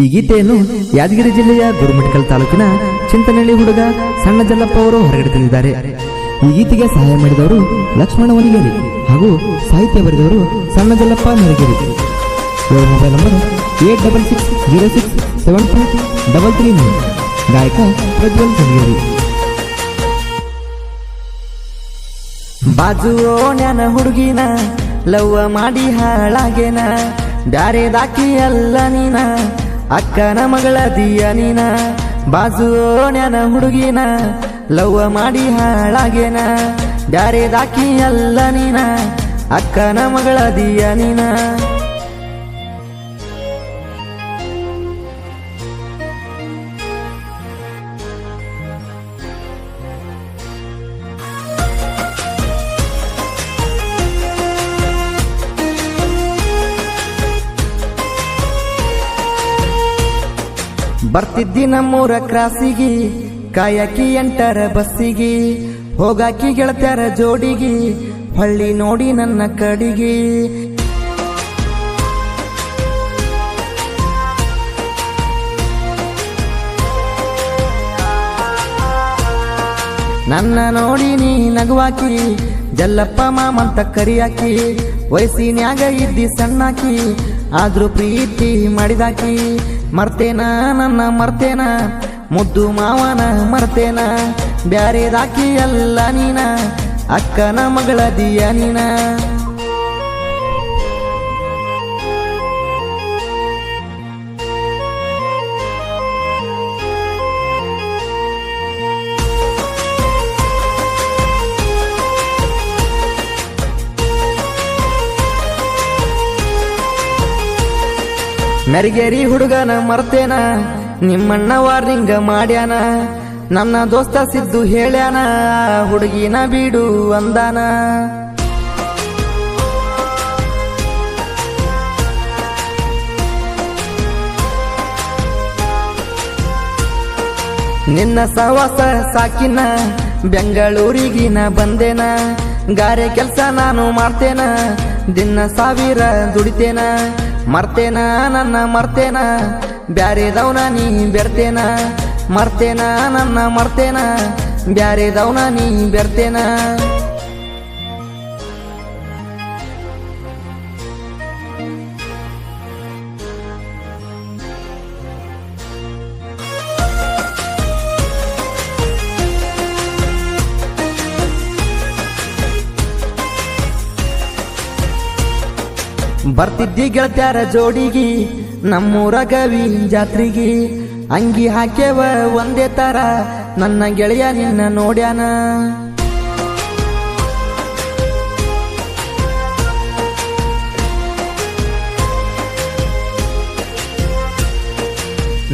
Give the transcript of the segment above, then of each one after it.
ಈ ಗೀತೆಯನ್ನು ಯಾದಗಿರಿ ಜಿಲ್ಲೆಯ ಗುರುಮಿಟ್ಕಲ್ ತಾಲೂಕಿನ ಚಿಂತನಹಳ್ಳಿ ಹುಡುಗ ಸಣ್ಣ ಜಲ್ಲಪ್ಪ ಅವರು ಹೊರಗಡೆ ತಂದಿದ್ದಾರೆ. ಈ ಗೀತೆಗೆ ಸಹಾಯ ಮಾಡಿದವರು ಲಕ್ಷ್ಮಣ ವನಿಗೇರಿ ಹಾಗೂ ಸಾಹಿತ್ಯ ಬರೆದವರು ಸಣ್ಣ ಜಲ್ಲಪ್ಪ ನೆರಗೇರಿ. ಇವರ ಮೊಬೈಲ್ ನಂಬರ್ 8606723339. ಗಾಯಕ ಪ್ರಜ್ವಲ್ ಸಂಗೇರಿ. ಬಾಜು ಓಣ್ಯಾನ ಹುಡುಗಿನ ಲವ್ವ ಮಾಡಿ ಹಾಳಾಗೇನ, ಬ್ಯಾರೆದಾಕಿ ಅಲ್ಲ ನೀನ ಅಕ್ಕನ ಮಗಳ ದಿಯ ನೀನ. ಬಾಜು ಓಣ್ಯಾನ ಹುಡುಗಿನ ಲವ್ವ ಮಾಡಿ ಹಾಳಾಗೇನ, ಬ್ಯಾರೆದಾಕಿ ಅಲ್ಲ ನೀನ ಅಕ್ಕನ ಮಗಳ ದಿಯ ನೀನ. ಬರ್ತಿದ್ದಿ ನಮ್ಮೂರ ಕ್ರಾಸಿಗಿ, ಕಾಯಕಿ 8ರ ಬಸ್ಸಿಗಿ, ಹೋಗಾಕಿ ಗೆಳತ್ಯಾರ ಜೋಡಿಗಿ, ಹಳ್ಳಿ ನೋಡಿ ನನ್ನ ಕಡಿಗಿ. ನನ್ನ ನೋಡಿ ನೀ ನಗುವಾಕಿ, ಜಲ್ಲಪ್ಪ ಮಾಮಂತ ಕರಿಯಾಕಿ. ವಯಸ್ಸಿನ್ಯಾಗ ಇದ್ದಿ ಸಣ್ಣಾಕಿ, ಆದ್ರೂ ಪ್ರೀತಿ ಮಾಡಿದಾಕಿ. ಮರ್ತೇನ ನನ್ನ ಮರ್ತೇನ, ಮುದ್ದು ಮಾವನ ಮರ್ತೇನ, ಬ್ಯಾರೆದಾಕಿ ಅಲ್ಲ ನೀನ ಅಕ್ಕನ ಮಗಳ ದಿಯ ನೀನ. ಮೆರಗೇರಿ ಹುಡುಗನ ಮರ್ತೇನ, ನಿಮ್ಮಣ್ಣ ವಾರ್ನಿಂಗ ಮಾಡ್ಯಾನ. ನನ್ನ ದೋಸ್ತ ಸಿದ್ದು ಹೇಳ್ಯಾನ, ಹುಡುಗಿನ ಬಿಡು ಅಂದಾನ. ನಿನ್ನ ಸವಾಸ ಸಾಕಿನ, ಬೆಂಗಳೂರಿಗಿನ ಬಂದೇನ. ಗಾರೆ ಕೆಲ್ಸ ನಾನು ಮಾಡ್ತೇನ, ದಿನ 1000 ದುಡಿತೇನ. ಮರ್ತೇನ ನನ್ನ ಮರ್ತೇನ, ಬ್ಯಾರೆದವನ ನೀ ಬೆರ್ತೇನ. ಮರ್ತೇನ ನನ್ನ ಮರ್ತೇನ, ಬ್ಯಾರೆದವನ ನೀ ಬೆರ್ತೇನ. ಬರ್ತಿದ್ದಿ ಗೆಳತ್ಯಾರ ಜೋಡಿಗಿ, ನಮ್ಮೂರ ಗವಿ ಜಾತ್ರಿಗಿ. ಅಂಗಿ ಹಾಕ್ಯವ ಒಂದೇ ತರ, ನನ್ನ ಗೆಳೆಯ ನಿನ್ನ ನೋಡ್ಯಾನ.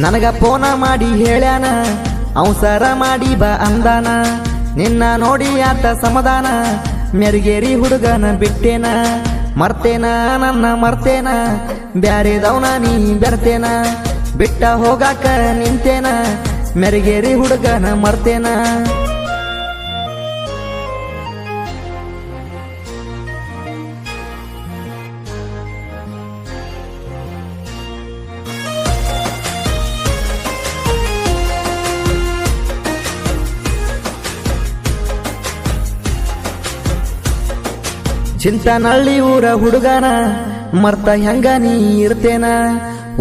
ನನಗ ಫೋನ ಮಾಡಿ ಹೇಳ್ಯಾನ, ಅವಸರ ಮಾಡಿ ಬಾ ಅಂದಾನ. ನಿನ್ನ ನೋಡಿ ಆತ ಸಮಾಧಾನ, ಮೆರಗೇರಿ ಹುಡುಗನ ಬಿಟ್ಟೇನ. ಮರ್ತೇನ ನನ್ನ ಮರ್ತೇನ, ಬ್ಯಾರೆದವನ ನೀ ಬೆರ್ತೇನ. ಬಿಟ್ಟ ಹೋಗಾಕ ನಿಂತೇನ, ಮೆರಗೇರಿ ಹುಡುಗನ ಮರ್ತೇನ. ಚಿಂತನಹಳ್ಳಿ ಊರ ಹುಡುಗನ ಮರ್ತ ಹೆಂಗ ನೀ ಇರ್ತೇನ.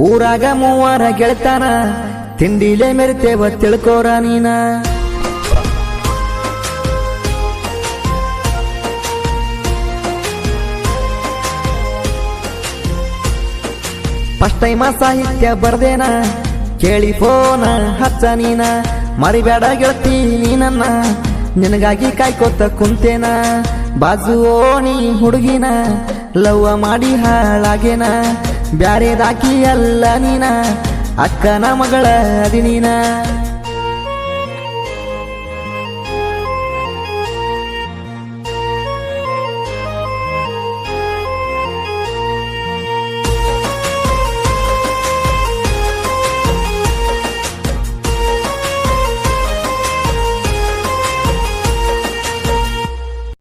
ಊರಾಗ 3 ಗೆಳತಾನ, ತಿಂಡಿಲೆ ಮೆರಿತೇವ ತಿಳ್ಕೋರ ನೀನ. ಫಸ್ಟ್ ಟೈಮ ಸಾಹಿತ್ಯ ಬರ್ದೇನ, ಕೇಳಿ ಫೋನ ಹಚ್ಚ ನೀನ. ಮರಿಬೇಡ ಗೆಳತಿ ನೀನನ್ನ, ನಿನಗಾಗಿ ಕಾಯ್ಕೋತ ಕುಂತೇನ. ಬಾಜು ಓಣಿ ಹುಡುಗಿನ ಲವ್ವ ಮಾಡಿ ಹಾಳಾಗೇನ, ಬ್ಯಾರೆದಾಕಿ ಅಲ್ಲ ನೀನ ಅಕ್ಕನ ಮಗಳ ಅದಿ ನೀನ.